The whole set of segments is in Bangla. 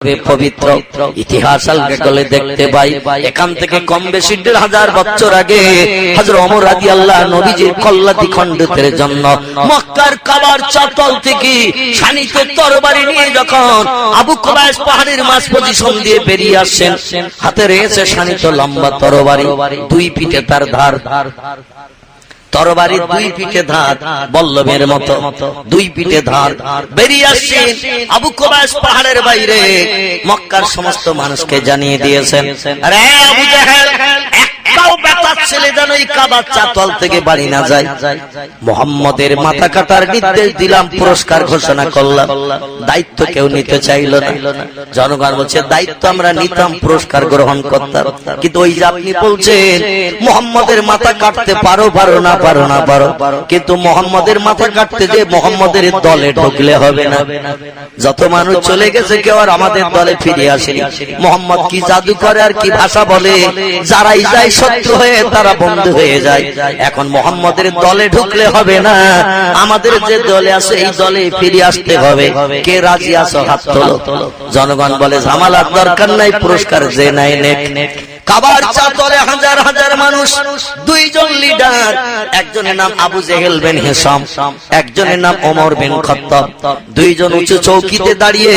পবিত্র ইতিহাস আলকে গেলে দেখতে পাই এখান থেকে কম বেশি ১৫০০ বছর আগে হযরত ওমর রাদিয়াল্লাহু নবীজির কল্যাতি খণ্ডের জন্য মক্কার কাবার চাতল থেকে শানিতে তরবারি নিয়ে যখন আবু কুবাইস পাহাড়ের মাঝ পজিশন দিয়ে বেরিয়ে আসেন, হাতে রয়েছে শানিত লম্বা তরবারি, দুই পিঠে তার ধার, তরবারির দুই পিঠে ধার, বল্লভের মতো দুই পিঠে ধার, বেরিয়ে আসছেন আবু কুবাইস পাহাড়ের বাইরে মক্কার সমস্ত মানুষকে জানিয়ে দিয়েছেন, আরে আবু জাহেল, একটাও বেটা ছেলে যেন এই কাবার চাতল থেকে বাড়ি না যায়। মুহাম্মদের মাথা কাটার নির্দেশ দিলাম, পুরস্কার ঘোষণা করলাম, দায়িত্ব কেউ নিতে চাইল না। জনগণ বলছে দায়িত্ব আমরা নিতাম, পুরস্কার গ্রহণ করতাম, কিন্তু ওই যে আপনি বলছেন মুহাম্মদের মাথা কাটতে পারো না পারো, কিন্তু মুহাম্মদের মাথা কাটতে যে মুহাম্মদের দলে ঢুকলে হবে না। যত মানুষ চলে গেছে কেউ আর আমাদের দলে ফিরে আসেনি। মুহাম্মদ কি জাদু করে আর কি ভাষা বলে, যারাই যায় শত্রু হয়ে তারা বন্ধু হয়ে যায়। এখন মুহাম্মদের দলে ঢুকলে হবে না, আমাদের যে দলে আছে এই দলে ফিরে আসতে হবে। কে রাজি আছো হাত তোলো। জনগণ বলে ঝামেলার দরকার নাই, পুরস্কার যে নাই নেক। কাবার চাতলে হাজার হাজার মানুষ, দুইজন লিডার, একজনের নাম আবু জেহেল বিন হিশাম, একজনের নাম ওমর বিন খাত্তাব, দুইজন উঁচু চৌকিতে দাঁড়িয়ে,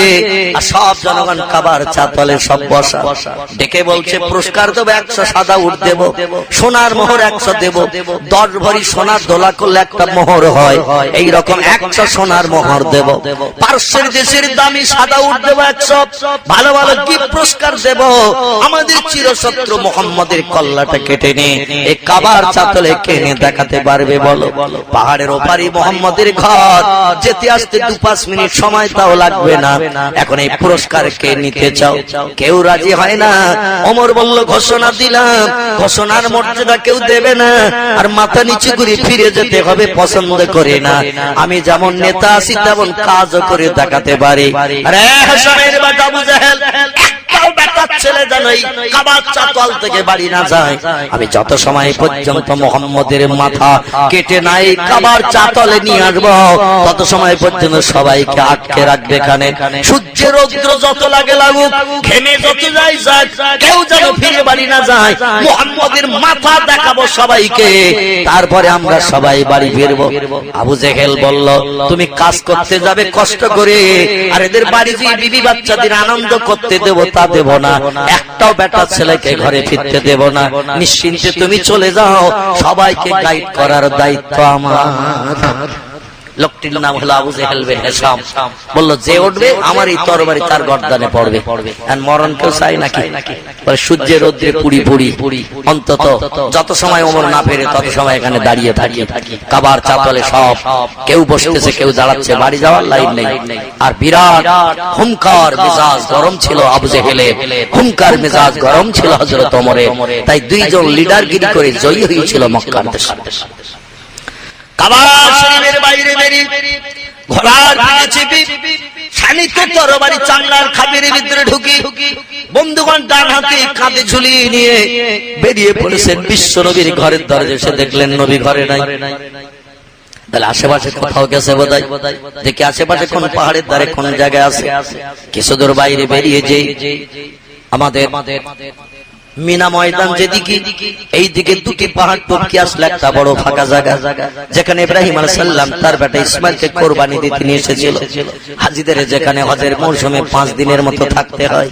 আর সব জনগণ কাবার চাতলে সব বসা। ডেকে বলছে পুরস্কার দেবো 100 সাদা উট দেব, সোনার মোহর 100 দেব, 10 ভরি সোনার দোলা করলে একটা মোহর হয়, এই রকম 100 সোনার মোহর দেব, পারস্যের দেশের দামি সাদা উট দেব 100, ভালো ভালো কি পুরস্কার দেব। আমাদের চিরসত্য মুহাম্মদের কল্লাটা কেটে নিয়ে এই কাবার চাতলে কেনে দেখাতে পারবে বলো। পাহাড়ের ওপারে মুহাম্মদের ঘর, যেতে আসতে 2-5 মিনিট সময় তাও লাগবে না। এখন এই পুরস্কার কে নিতে চাও? কেউ রাজি হয় না। ওমর বলল ঘোষণা দিলাম, ঘোষণার মর্যাদা কেউ দেবে না, আর মাথা নিচু করে ফিরে যেতে হবে, পছন্দ করে না। আমি যেমন নেতা আছি তেমন কাজও করে দেখাতে পারি। আরে হাসানের বাবা আবু জাহেল, ছেলে জানাই কাবার চাতল থেকে বাড়ি না যায়, আমি যত সময় পর্যন্ত মুহাম্মদের মাথা কেটে নাই কাবার চাতলে নিয়ে আসবো, তত সময় পর্যন্ত সবাইকে আটকে রাখবে এখানে। সূর্যের রৌদ্র যত লাগে লাগুক, ঘেমে যত যায় যাক, কেউ যেন ফিরে বাড়ি না যায়। মুহাম্মদের মাথা দেখাবো সবাইকে, তারপরে আমরা সবাই বাড়ি ফিরবো। আবু জেহেল বলল তুমি কাজ করতে যাবে কষ্ট করে, আর এদের বাড়ি যে বিবি বাচ্চাদের আনন্দ করতে দেব তা দেব না, একটাও বেটা ছেলেকে ঘরে ফিরতে দেব না, নিশ্চিন্তে তুমি চলে যাও, সবাইকে গাইড করার দায়িত্ব আমার। লোকটির নাম হলো আবু জেহেল বিন হিশাম। বলল যে উঠবে আমার এই তরবারি তার গর্দানে পড়বে। আর মরণ কেউ চাই নাকি? বলে সূর্যের রৌদ্রে পুড়ি অন্তত যত সময় ওমর না ফেরে তত সময় এখানে দাঁড়িয়ে থাকি। কাবার চাতলে সব কেউ বসতেছে, কেউ দাঁড়াচ্ছে, বাড়ি যাওয়ার লাইন নেই। আর বিরাট হুঙ্কার মেজাজ গরম ছিল আবু জেহেলের, হুঙ্কার মেজাজ গরম ছিল হযরত ওমরের। তাই দুইজন লিডারগিরি করে জয়ী হয়েছিল মক্কার দেশে। কাবার শরীফের বাইরে বেরিয়ে ঘোড়ার পিঠে চেপে শানিত তরবারি চামড়ার খাপের ভিতরে ঢুকি বন্ধুগণ ডান হাতে কাঁধে ঝুলিয়ে নিয়ে বেরিয়ে পড়েছেন বিশ্ব নবীর ঘরের দরজায়। এসে দেখলেন নবী ঘরে নাই। তাহলে আশেপাশে কোথাও গেছে বোধহয়, দেখি আশেপাশে কোন পাহাড়ের ধারে কোন জায়গায় আছে। কিছু দূর বাইরে বেরিয়ে যেই আমাদের মিনা ময়দান যেদিকে, এই দিকে দুটি পাহাড় টপকে আসলে একটা বড় ফাঁকা জায়গা, যেখানে ইব্রাহিম আলাইহিস সালাম তার বেটা ইসমাইলকে কোরবানি দিতে নিয়ে এসেছিল। হাজীদের যেখানে হজের মৌসুমে 5 দিনের মতো থাকতে হয়,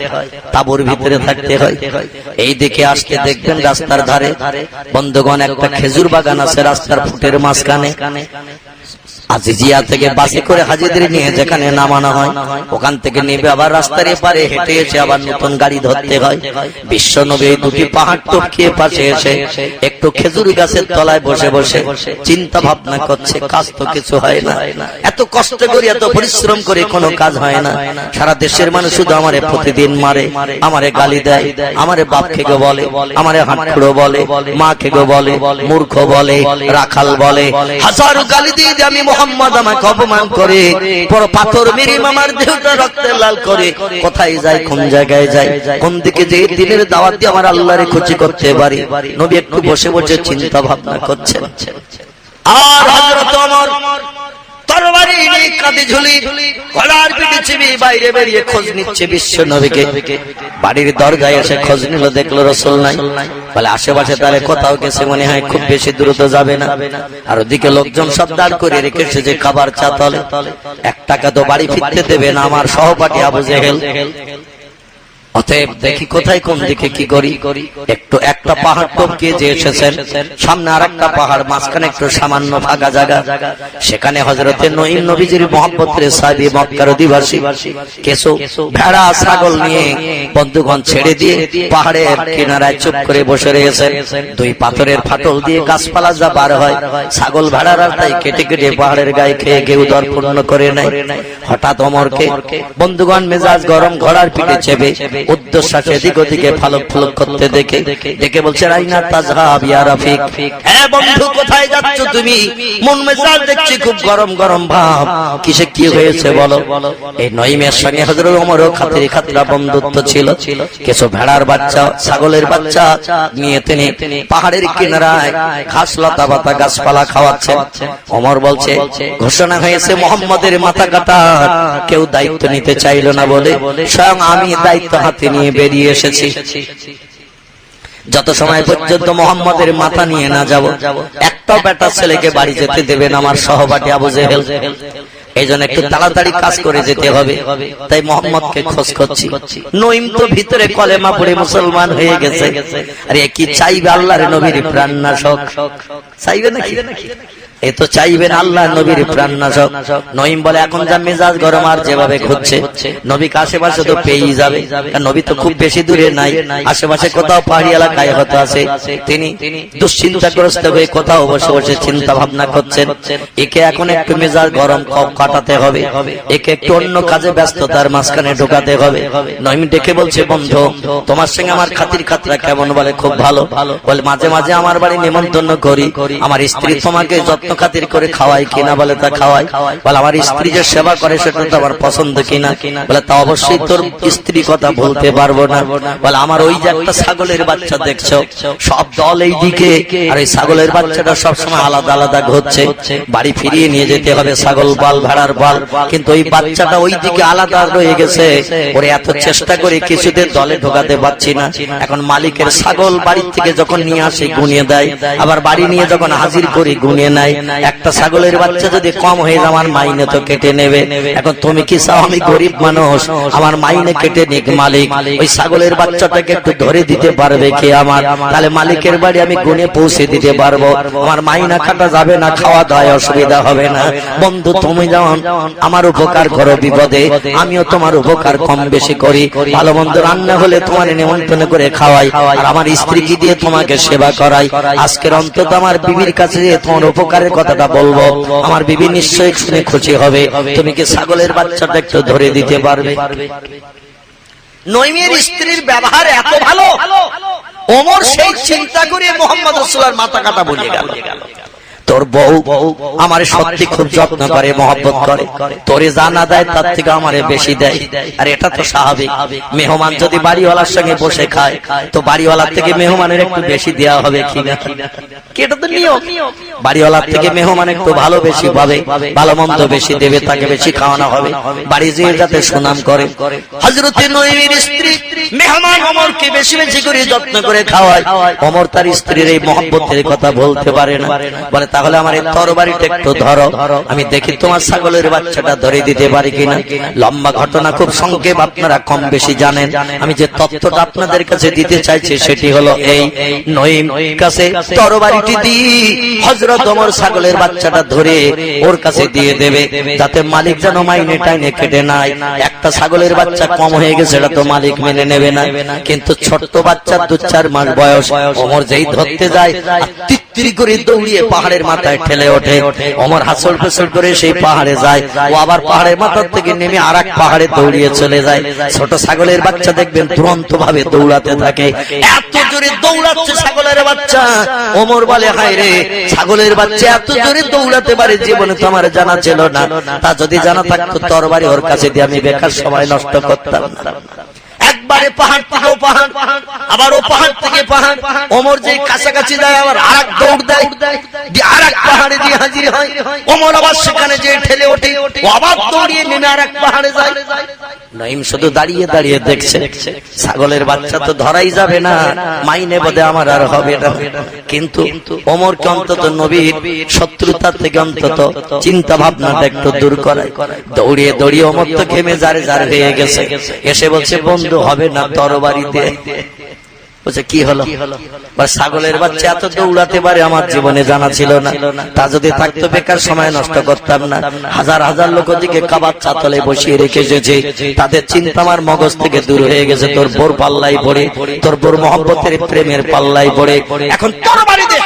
তাঁবুর ভিতরে থাকতে হয়। এই দিকে আসতে দেখবেন রাস্তার ধারে বন্ধুগণ একটা খেজুর বাগান আছে, রাস্তার ফুটের মাঝখানে। আজিজিয়া থেকে বাসে করে হাজীদের নিয়ে যেখানে নামানো হয়, ওখান থেকে নেবে আবার রাস্তার এপারে হেঁটে এসে আবার নতুন গাড়ি ধরতে হয়। বিশ্ব নবী দুটি পাহাড় টপকে পাশে এসে একটু খেজুর গাছের তলায় বসে বসে চিন্তা ভাবনা করছে, কাজ তো কিছু হয় না, এত কষ্ট করি এত পরিশ্রম করে কোনো কাজ হয় না। সারা দেশের মানুষ শুধু আমারে প্রতিদিন মারে, আমারে গালি দেয়, আমারে বাপ খেগো বলে, আমারে হাঁটখুড়ো বলে, মা খেগো বলে, মূর্খ বলে, রাখাল বলে, হাজারো গালি দিয়ে আমি মুহাম্মদ আমাকে অপমান করে, বড় পাথর মেরে আমার দেহটা রক্তে লাল করে। কোথায় যাই, কোন জায়গায় যাই, কোন দিকে যে দিনের দাওয়াত দিয়ে আমার আল্লাহরে খুশি করতে পারি। নবী একটু বসে বসে চিন্তা ভাবনা করছেন। আর হযরত ওমর তরবারি নিয়ে কাঁধে ঝুলি গলার পিঠে চিবি বাইরে বেরিয়ে খোঁজ নিচ্ছে বিশ্ব নবীকে। বাড়ির দরজায় এসে খোঁজ নিল, দেখলো রাসূল নাই। বলে আশেপাশে তাহলে কোথাও গেছে মনে হয়, খুব বেশি দূর তো যাবে না। আর ওদিকে লোকজন সব দাঁড় করে রেখেছে যে খাবার চা তলে। 1 টাকা তো বাড়ি ফিরতে দেবে না আমার সহপাঠী আবু জেহেল। অতএব দেখি কোথায় কোন দিকে কি করি। একটু একটা পাহাড় টপকিয়ে যে এসেছেন, সামনে আর একটা পাহাড়, মাঝখানে একটু সামান্য ফাঁকা জায়গা। সেখানে হযরতে নঈম নবীজির মহব্বতের সাহাবী মক্কার অধিবাসী কিছু ভেড়া ছাগল নিয়ে বন্ধুগণ ছেড়ে দিয়ে পাহাড়ের কিনারায় চুপ করে বসে রয়েছেন। 2 পাথরের ফাটল দিয়ে গাছপালা যা বার হয়, ছাগল ভেড়ারা তাই কেটে কেটে পাহাড়ের গায়ে খেয়ে গেউ দর পূর্ণ করে নেয়। হঠাৎ ওমরকে বন্ধুগণ মেজাজ গরম, ঘোড়ার পিঠে চেপে উদ্দেশ্য এদিক ওদিকে ফালক ফালক করতে দেখে বলছে আইনা তাজহাব ইয়া রাফিক, হ্যাঁ বন্ধু কোথায় যাচ্ছ তুমি? মন মেজাজ দেখছি খুব গরম গরম ভাব, কিসে কি হয়েছে বলো। এই নঈমের সঙ্গে হযরত ওমরও খাতির খাতরা বন্ধুত্ব ছিল। কিছু ভেড়ার বাচ্চা ছাগলের বাচ্চা নিয়ে তিনি পাহাড়ের কিনারায় ঘাস লতা পাতা গাছপালা খাওয়াচ্ছেন। ওমর বলছে ঘোষণা হয়েছে মুহাম্মাদের মাথা কাটা, কেউ দায়িত্ব নিতে চাইল না বলে স্বয়ং আমি দায়িত্ব হাতে নিয়ে বেরিয়ে এসেছি। যত সময় পর্যন্ত মুহাম্মাদের মাথা নিয়ে না যাব, একটা বেটা ছেলেকে বাড়ি যেতে দেবেন আমার সহপাঠী আবু জেহেল। এই জন্য একটু তাড়াতাড়ি কাজ করে যেতে হবে। তাই মুহাম্মদকে খোঁজ করছি। নঈম তো ভিতরে কলেমা পড়ে মুসলমান হয়ে গেছে। আরে কি চাইবে আল্লাহর নবীর প্রাণনাশক? চাইবে নাকি? এ তো চাইবেন আল্লাহ নবীর প্রাণনাশক। নঈম বলে এখন যা মেজাজ গরম, আর যেভাবে খুঁজছে নবীকে আশেপাশে তো পেয়েই যাবে। নবী তো খুব বেশি দূরে নাই, আশেপাশে কোথাও পাহাড়ি এলাকায় হয়তো আছে। তিনি দুশ্চিন্তাগ্রস্ত হয়ে কোথাও বসে বসে চিন্তা ভাবনা করছেন। একে এখন একটু মেজাজ গরম কাটাতে হবে, একে একটু অন্য কাজে ব্যস্ততার মাঝখানে ঢোকাতে হবে। নঈম ডেকে বলছে বন্ধু তোমার সঙ্গে আমার খাতির খাতরা কেমন? বলে খুব ভালো। বলে মাঝে মাঝে আমার বাড়ি নিমন্ত্রণ করি, আমার স্ত্রী তোমাকে যত্ন খাতির করে খাওয়াই কিনা? বলে তা খাওয়াই। বলে আমার স্ত্রী যে সেবা করে সেটা তো আমার পছন্দ কিনা? বলে তা অবশ্যই তোর স্ত্রী কথা বলতে পারবো না। বলে আমার ওই যে একটা ছাগলের বাচ্চা দেখছো, সব দল এই দিকে, আর এই ছাগলের বাচ্চাটা সবসময় আলাদা আলাদা ঘুরছে। বাড়ি ফিরিয়ে নিয়ে যেতে হবে ছাগল বাল ভেড়ার বাল, কিন্তু ওই বাচ্চাটা ওই দিকে আলাদা রয়ে গেছে। ওরে এত চেষ্টা করে কিছুতে দলে ঢোকাতে পারছি না। এখন মালিকের ছাগল বাড়ি থেকে যখন নিয়ে আসে গুনিয়ে দেয়, আবার বাড়ি নিয়ে যখন হাজির করি গুনিয়ে নেয়। একটা ছাগলের বাচ্চা যদি কম হয়ে যায় আমার মাইনে তো কেটে নেবে। এখন তুমি কি চাও আমি গরিব মানুষ, আমার মাইনে কেটে নিক মালিক, ওই ছাগলের বাচ্চাটাকে একটু ধরে দিতে পারবে কি আমার? তাহলে মালিকের বাড়ি আমি গুনে পৌঁছে দিতে পারবো, আমার মাইনা কাটা যাবে না, খাওয়া দাওয়ায় অসুবিধা হবে না। বন্ধু তুমি যেমন আমার উপকার করো বিপদে, আমিও তোমার উপকার কম বেশি করি। ভালো মন্দ রান্না হলে তোমার নিমন্ত্রণ করে খাওয়াই, আর আমার স্ত্রীকে দিয়ে তোমাকে সেবা করাই। আজকের অন্তত আমার বিবির কাছে তোমার উপকারের কথাটা বলবো, আমার বিবি নিশ্চয়ই শুনে খুশি হবে। তুমি কি ছাগলের বাচ্চাটা একটু ধরে দিতে পারবে? নঈমের স্ত্রীর ব্যবহার এত ভালো, ওমর সেই চিন্তা করে মুহাম্মদ রাসূলুল্লাহর মাথা কাটা বলে গেল। তোর বউ আমার সত্যি খুব যত্ন করে, মহব্বত করে, তোরে জানা দেয় তার থেকে আমারে বেশি দেয়। আর এটা তো স্বাভাবিক, মেহমান যদি বাড়িওয়ালার সঙ্গে বসে খায় তো বাড়িওয়ালার থেকে মেহমানের একটু বেশি দেওয়া হবে কিনা? এটা তো নিয়ম। বাড়িওয়ালার থেকে মেহমান একটু ভালো বেশি পাবে, ভালো মন্দ বেশি দেবে, তাকে বেশি খাওয়ানো হবে, বাড়ি যেয়ে যাতে সুনাম করে। হযরতে নঈমের স্ত্রী মেহমান ওমরকে বেশি বেশি করে যত্ন করে খাওয়ায়। ওমর তার স্ত্রীর এই মহব্বতের কথা বলতে পারে না। বলে তাহলে আমার এই তরবারিটা একটু ধরো, আমি দেখি তোমার ছাগলের বাচ্চাটা ধরে দিতে পারি কিনা। লম্বা ঘটনা, খুব সংক্ষেপ, আপনারা কম বেশি জানেন। আমি যে তথ্যটা আপনাদের কাছে দিতে চাইছি সেটি হলো এই, নঈম কাছে তরবারিটি দিয়ে হযরত ওমর ছাগলের বাচ্চাটা ধরে ওর কাছে দিয়ে দেবে, যাতে মালিক যেন মাইনে টাইনে কেটে নাই। একটা ছাগলের বাচ্চা কম হয়ে গেছে, এটা তো মালিক মেনে নেবে না, কিন্তু ছোট্ট বাচ্চা 2-4 মাস বয়স। ওমর যেই ধরতে যায় তিত্তিরি করে দৌড়িয়ে পাহাড়ের মাথায় ঠেলে ওঠে। ওমর হাসল ফেসল করে সেই পাহাড়ে যায়, ও আবার পাহাড়ের মাথার থেকে নেমে আরেক পাহাড়ে দৌড়িয়ে চলে যায়। ছোট ছাগলের বাচ্চা দেখবেন তুরন্ত ভাবে দৌড়াতে থাকে, এত জোরে দৌড়াচ্ছে ছাগলের বাচ্চা। ওমর বলে হায় রে, ছাগলের বাচ্চা এত জোরে দৌড়াতে পারে জীবনে তো আমার জানা ছিল না। তা যদি জানা থাকতো তরবারি ওর কাছে দিয়ে আমি বেকার সময় নষ্ট করতাম না। একবারে পাহাড় থেকে ও পাহাড়, আবার ও পাহাড় থেকে পাহাড়, ওমর যে কাছাকাছি যায় আবার আরেক দৌড় দেয়, দিয়ে আরেক পাহাড়ে দিয়ে হাজির হয়। ওমর আবার সেখানে যে ঠেলে ওঠে, ও আবার দৌড়িয়ে নেমে আরেক পাহাড়ে যায়। নঈম শুধু দাঁড়িয়ে দাঁড়িয়ে দেখছে, ছাগলের বাচ্চা তো ধরাই যাবে না, মাইনে বোধে আমার আর হবে না। কিন্তু ওমরকে অন্তত নবীর শত্রুতার থেকে অন্তত চিন্তা ভাবনাটা একটু দূর করায়। দৌড়িয়ে দৌড়িয়ে ওমর তো ঘেমে জারে জার হয়ে গেছে, এসে বলছে বন্ধু হবে না তরবারি দিয়ে। বলছে কি হলো? ছাগলের বাচ্চা এত দৌড়াতে পারে আমার জীবনে জানা ছিল না, তা যদি থাকতো বেকার সময় নষ্ট করতাম না। হাজার হাজার লোক ওদিকে কাবার চাতলে বসিয়ে রেখে এসেছে, তাদের চিন্তা আমার মগজ থেকে দূর হয়ে গেছে। তোর বোর পাল্লাই পড়ে, তোর বোর মহব্বতের প্রেমের পাল্লাই পড়ে, এখন তরবারি দে।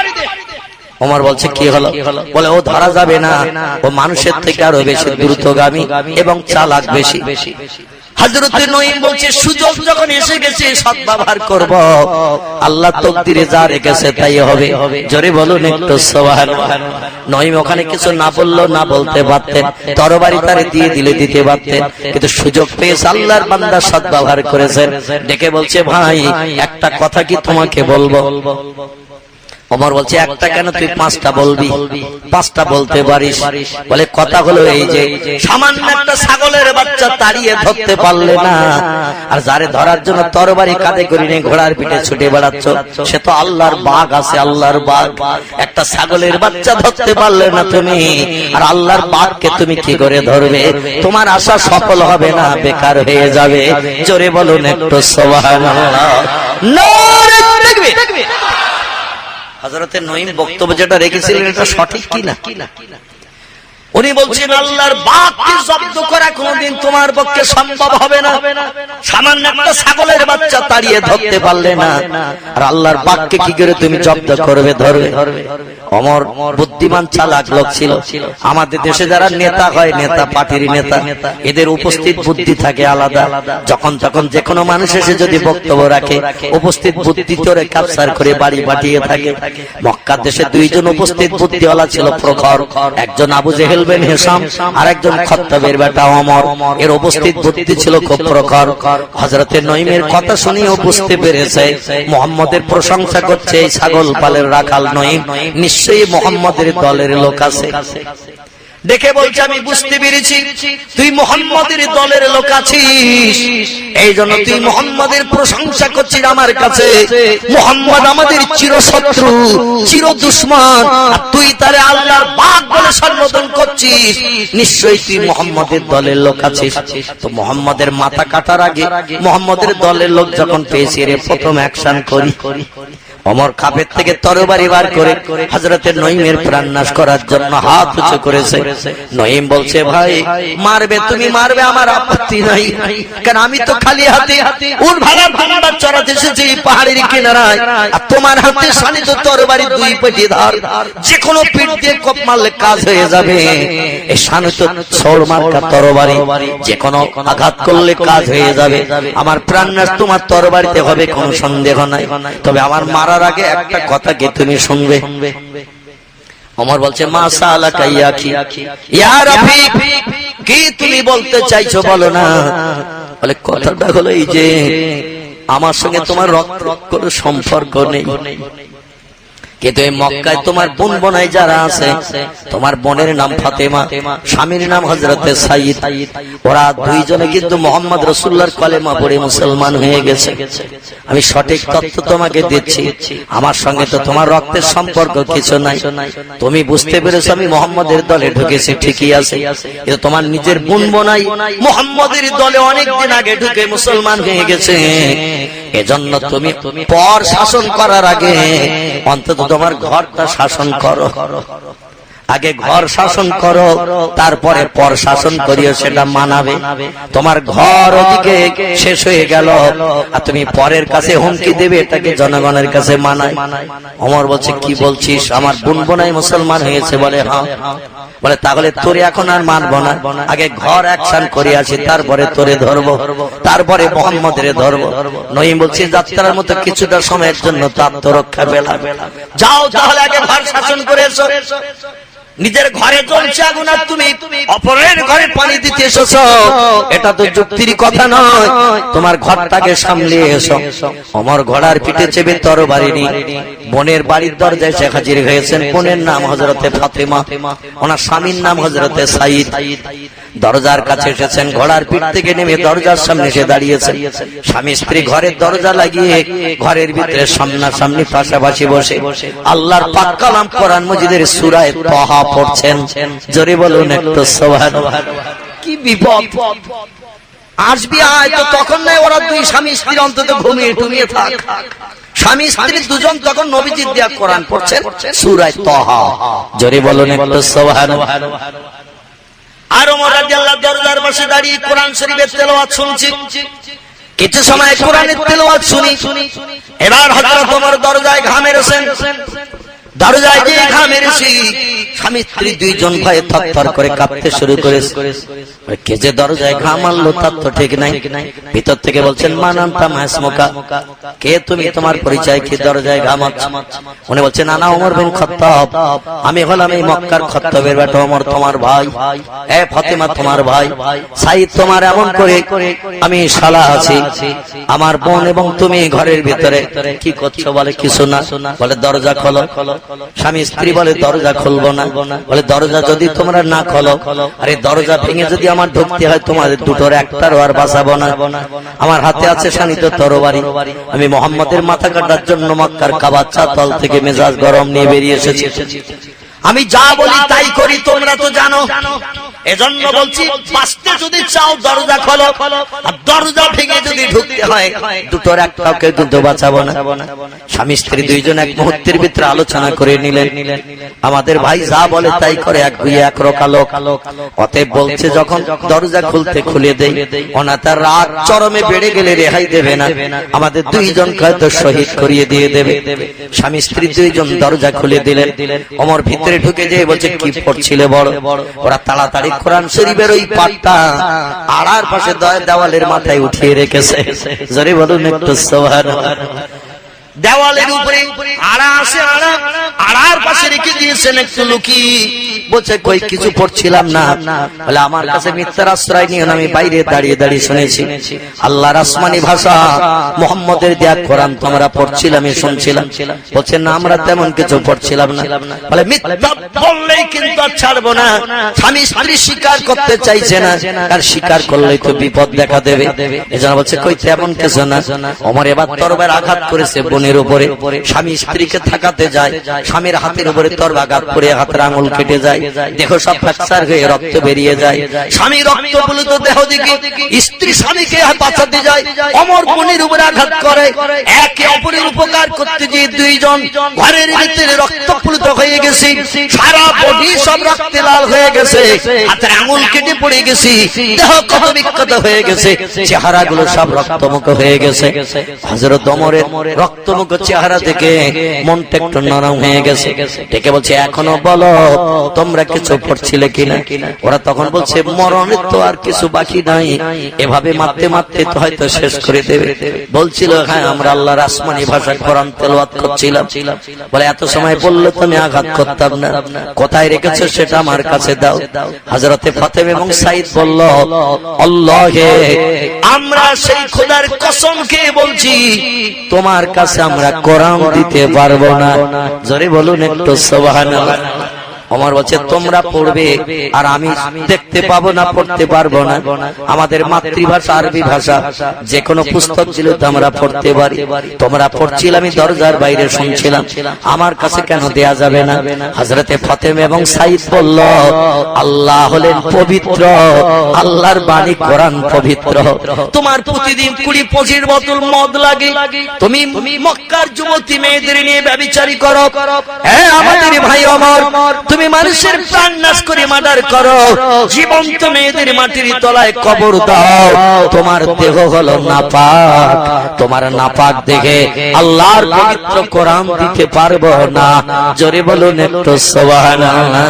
ওমর বলছে কি হলো? বলে ও ধরা যাবে না, ও মানুষের থেকে আরো বেশি দ্রুতগামী এবং চালাক বেশি। হযরত নঈম বলছে সুযোগ যখন এসে গেছে সদ্ব্যবহার করব, আল্লাহ তকদিরে যা রেখেছে তাই হবে। জোরে বলুন একটু সুবহানাল্লাহ। নঈম ওখানে কিছু না বললো, না বলতে পারতেন, তরবারি তারে দিয়ে দিলে দিতে পারতেন, কিন্তু সুযোগ পেয়ে আল্লাহর বান্দা সদ্ব্যবহার করেছেন। ডেকে বলছে ভাই একটা কথা কি তোমাকে বলবো? ওমর বলছে একটা কেন, তুই পাঁচটা বলবি, পাঁচটা বলতে পারিস। বলে কথা হলো এই যে সামান্য একটা ছাগলের বাচ্চা তাড়িয়ে ধরতে পারলে না, আর যারে ধরার জন্য তরবারি কাঁধে করে নিয়ে ঘোড়ার পিঠে ছুটে বেড়াচ্ছ, সে তো আল্লাহর বাগ আছে, আল্লাহর বাগ। একটা ছাগলের বাচ্চা ধরতে পারলে না তুমি, আর আল্লাহর বাগকে তুমি কি করে ধরবে? তোমার আশা সফল হবে না, বেকার হয়ে যাবে। জোরে বলুন একটু সুবহানাল্লাহ। নারে তাকবীর। হযরতে নঈম বক্তব্য যেটা রেখেছিলেন এটা সঠিক কিনা? উনি বলছেন আল্লাহর বাগকে জব্দ করা কোনদিন তোমার পক্ষে সম্ভব হবে না। সামান্য একটা ছাগলের বাচ্চা তাড়িয়ে ধরতে পারলে না, আর আল্লাহর বাগকে কি করে তুমি জব্দ করবে, ধরবে? ওমর বুদ্ধিমান চালাক লোক ছিল। আমাদের দেশে যারা নেতা হয়, নেতা পার্টির নেতা, এদের উপস্থিত বুদ্ধি থাকে আলাদা। যখন তখন যে কোনো মানুষ এসে যদি বক্তব্য রাখে, উপস্থিত বুদ্ধি তোরে ক্যাপচার করে বাড়ি পাঠিয়ে থাকে। মক্কার দেশে দুইজন উপস্থিত বুদ্ধিওয়ালা ছিল প্রখর, একজন আবু জেহেল বিন হিশাম, আর একজন খাত্তাবের বেটা ওমর। এর উপস্থিত বুদ্ধি ছিল খুব প্রখর। হযরতে নঈমের কথা শুনেও বুঝতে পেরেছে মুহাম্মদের প্রশংসা করছে এই ছাগল পালের রাখাল নঈম, নিশ্চয়ই মুহাম্মদের দলের লোক আছে। দেখে বলছে আমি বুঝতে পেরেছি তুই মুহাম্মদের দলের লোক আছিস, এই জন্য তুই মুহাম্মদের প্রশংসা করছিস আমার কাছে। মুহাম্মদ আমাদের চিরশত্রু, চির দুশমন, আর তুই তারে আল্লাহর বাগ বলে সম্বোধন করছিস, নিশ্চয়ই তুই মুহাম্মদের দলের লোক আছিস। তো মুহাম্মদের মাথা কাটার আগে মুহাম্মদের দলের লোক যখন পেয়েছি রে প্রথম অ্যাকশন করি। ওমর কাফের থেকে তরবারি বার করে হযরতে নঈমের প্রাণ নাশ করার জন্য হাত উঁচু করেছে। নঈম বলছে ভাই মারবে, তুমি মারবে, আমার আপত্তি নাই, কারণ আমি তো খালি হাতে উট ভাড়া ভাড়া চড়াতে এসেছি পাহাড়ের কিনারায়, আর তোমার হাতে শানিত তরবারি দুই পেটি ধার, যে কোনো পিঠ দিয়ে কোপ মারলে কাজ হয়ে যাবে। এই শানিত ছড় মার্কা তরবারি যে কোনো আঘাত করলে কাজ হয়ে যাবে। আমার প্রাণ নাশ তোমার তরবারিতে হবে, কোনো সন্দেহ নাই। তবে আমার মারা আগে একটা কথা কি তুমি শুনবে? ওমর বলছে মাশাআল্লাহ ইয়া রাফিক, কি তুমি বলতে চাইছো বলো না। বলে কথাটা হলো এই যে আমার সঙ্গে তোমার রক্ত কোনো সম্পর্ক নেই, কিন্তু এই মক্কায় তোমার বোন বোনাই যারা আছে, তোমার বোনের নাম ফাতেমা, স্বামীর নাম হযরতে সাইদ, ওরা দুইজনে কিন্তু মুহাম্মদ রাসূলুল্লাহর কলেমা পড়ে মুসলমান হয়ে গেছে। আমি সঠিক তথ্য তোমাকে দিচ্ছি, আমার সঙ্গে তো তোমার রক্তের সম্পর্ক কিছু নাই। তুমি বুঝতে পেরেছো আমি মুহাম্মদের দলে ঢুকেছি, ঠিকই আছে, কিন্তু তোমার নিজের বোন বোনাই মুহাম্মদের দলে অনেক দিন আগে ঢুকে মুসলমান হয়ে গেছে। এজন্য তুমি পর শাসন করার আগে অন্তত তোমার ঘরটা শাসন করো। আগে ঘর শাসন করো, তারপরে পর শাসন করিও, সেটা মানাবে। তোমার ঘর ওদিকে শেষ হয়ে গেল, আর তুমি পরের কাছে হুমকি দেবে, এটাকে জনগণের কাছে মানায়। ওমর বলছে কি বলছিস, আমার বোন বোনাই মুসলমান হয়েছে? বলে হ্যাঁ। বলে তাহলে তোরে এখন আর মানবো না, আগে ঘর অ্যাকশন করে আসি, তারপরে তোরে ধরবো, তারপরে মুহাম্মদের ধরবো। নঈম বলছে যাত্রার মতো কিছুটা সময়ের জন্য তো আত্মরক্ষা পেলাম, যাও তাহলে আগে ঘর শাসন করে এসো। নিজের ঘরে জ্বলছে আগুন আর তুমি অপরের ঘরে পানি দিতে এসেছো, এটা তো যুক্তির কথা নয়। তোমার ঘরটাকে সামলে এসো। ওমর ঘোড়ার পিঠে চেপে তরবারি নিয়ে বোনের বাড়ির দরজায় এসে হাজির হয়েছেন। বোনের নাম হযরতে ফাতেমা, ওনার স্বামীর নাম হযরতে সাইদ। দরজার কাছে এসেছেন, ঘোড়ার পিঠ থেকে নেমে দরজার সামনে এসে দাঁড়িয়েছেন। স্বামী স্ত্রী ঘরের দরজা লাগিয়ে ঘরের ভিতরে সামনাসামনি পাশাপাশি বসে আল্লাহর পাক কালাম কোরআন মজিদের সূরা তাহা পড়ছেন। জোরে বলুন একটু সুবহানাল্লাহ। কি বিপদ আসবি আয় তো তখন নাই, ওরা দুই স্বামী স্ত্রী অন্তত ঘুমিয়ে টুমিয়ে থাক। স্বামী স্ত্রী দুজন তখন নবীজির দেয়া কোরআন পড়ছেন সূরা তাহা। জোরে বলুন একটু সুবহানাল্লাহ। আর ওমর রাদিয়াল্লাহু দরজার পাশে দাঁড়িয়ে কোরআন শরীফের তেলাওয়াত শুনছি। কিছু সময় কোরআনের তেলাওয়াত শুনি, এবার হযরত ওমর দরজায় ঘা মেরেছেন। দরজায় যে ঘা মেরেছি, স্বামী স্ত্রী দুইজন ভয়ে থরথর করে কাঁপতে শুরু করেছে। কে যে দরজায় ঘা মারলো তার তো ঠিক নাই। ভিতর থেকে বলছেন মান আনতা মা ইসমুকা, কে তুমি, তোমার পরিচয় কি, দরজায় ঘা মারছো? উনি বলছেন আনা ওমর বিন খাত্তাব, আমি হলাম এই মক্কার খাত্তাবের বেটা ওমর, তোমার ভাই। এ ফাতেমা তোমার ভাই, সাইদ তোমার এমন করে আমি শালা আছি, আমার বোন এবং তুমি ঘরের ভিতরে কি করছো? বলে কিছু না। বলে দরজা খোলো। স্বামী স্ত্রী বলে দরজা খুলবো না। বলে দরজা যদি তোমরা না খোলো, আরে দরজা ভেঙে যদি আমার ঢুকতে হয় তোমাদের দুটোর একটারও আর বাঁচাবো না। আমার হাতে আছে শানিত তরবারি, আমি মুহাম্মাদের মাথা কাটার জন্য মক্কার কাবার চাতাল থেকে মেজাজ গরম নিয়ে বেরিয়ে এসেছি। আমি যা বলি তাই করি, তোমরা তো জানো। এজন্য বলছি বাঁচতে যদি চাও দরজা খোলো, আর দরজা ভেঙে যদি ঢুকতে হয় দুটোর একটাকে কিন্তু বাঁচাবো না। স্বামী স্ত্রী দুইজন এক মুহূর্তের ভিতরে আলোচনা করে নিলেন, আমাদের ভাই যা বলে তাই করে, এক গুয়ে এক রোকালোক। অতএব বলছে যখন দরজা খুলতে খুলে দেই, ওনা তার রাত চরমে বেড়ে গেলে রেহাই দেবে না, আমাদের দুইজনকে হয়তো শহীদ করিয়ে দিয়ে দেবে। স্বামী স্ত্রী দুইজন দরজা খুলে দিলেন। ওমর ভিতরে ঢুকে যেয়ে বলছে কি পড়ছিলে বড়? ওরা তাড়াতাড়ি কোরআন শরীফের ওই পাঠটা আড়ার পাশে দেওয়ালের মাথায় উঠিয়ে রেখেছে। জোরে বলুন একটু সুবহানাল্লাহ। দেওয়ালের উপরে আড়া আছে, আড়ার পাশে রেখে দিয়েছেন একটু লুকি। বলছে কই কিছু পড়ছিলাম না। বলে আমার কাছে মিথ্যার আশ্রয় নিয়ে আমি বাইরে দাঁড়িয়ে দাঁড়িয়ে শুনেছি আল্লাহর আসমানি ভাষা মুহাম্মদের দেয়া কোরআন তোমরা পড়ছিলাম, শুনছিলাম। বলছে না আমরা তেমন কিছু পড়ছিলাম না। বলে মিথ্যা বললেই কিন্তু আর ছাড়বো না। স্বামী স্ত্রী স্বীকার করতে চাইছে না, আর স্বীকার করলেই তো বিপদ দেখা দেবে। এজন্য বলছে কই তেমন কিছু না। ওমর এবার তরবারি আঘাত করেছে বোনের উপরে, স্বামী স্ত্রীকে থাকাতে যায়, স্বামীর হাতের উপরে তরবারি আঘাত করে হাতের আঙুল কেটে যায়, দেহ সব ফ্র্যাকচার হয়ে রক্ত বেরিয়ে যায়। স্বামী রক্ত প্লুত দেহ দিকে, স্ত্রী স্বামীকে বাঁচাতে যায়, ওমর বোনের উপরে আঘাত করে। একে অপরের উপকার করতে গিয়ে দুইজন ঘরের ভিতরে রক্ত প্লুত হয়ে গেছে, সারা বডি সব রক্তে লাল হয়ে গেছে, হাতের আঙুল কেটে পড়ে গেছে, দেহ কত বিক্ষত হয়ে গেছে, চেহারাগুলো সব রক্তমুখ হয়ে গেছে। হযরত ওমরের রক্তমুখ চেহারা থেকে মনটা একটু নরম হয়ে গেছে। ডেকে বলছে এখনো বলো তোমরা কিছু পড়ছিলে কিনা? ওরা তখন বলছে মরণের তো আর কিছু বাকি নাই, এভাবে মারতে মারতে তো হয়তো শেষ করে দেবে। বলছিল হ্যাঁ আমরা আল্লাহর আসমানি ভাষা কোরআন তেলাওয়াত করছিলাম। বলে এত সময় বললে তো আমি আঘাত করতাম না, কোথায় রেখেছো সেটা আমার কাছে দাও। হযরতে ফাতেমা এবং সাইদ বলল আল্লাহে আমরা সেই খোদার কসম খেয়ে বলছি তোমার কাছে আমরা কোরআন দিতে পারবো না। জোরে বলুন একটু সুবহানাল্লাহ। ওমর বলছে তোমরা পড়বে আর আমি দেখতে পাবো না, পড়তে পারবো না। আমাদের মাতৃভাষা আরবি ভাষা, যে কোনো পুস্তক ছিল তো আমরা পড়তে পারি। তোমরা পড়ছিলে আমি দরজার বাইরে শুনছিলাম, আমার কাছে কেন দেয়া যাবে না? হযরতে ফাতেমা এবং সাইদ বলল আল্লাহ হলেন পবিত্র, আল্লাহর বাণী কোরআন পবিত্র। তোমার প্রতিদিন 20-25 বোতল মদ লাগে, তুমি মক্কার যুবতী মেয়েদের নিয়ে ব্যভিচারী করো। হ্যাঁ আমাদের ভাই ওমর, তুমি মানুষের প্রাণ নাশ করে মার্ডার করো, জীবন্ত মেয়েদের মাটির তলায় কবর দাও। তোমার দেহ হলো নাপাক, তোমার নাপাক দেখে আল্লাহর পবিত্র কোরআন দিতে পারবো না। জোরে বলুন একটু সুবহানাল্লাহ।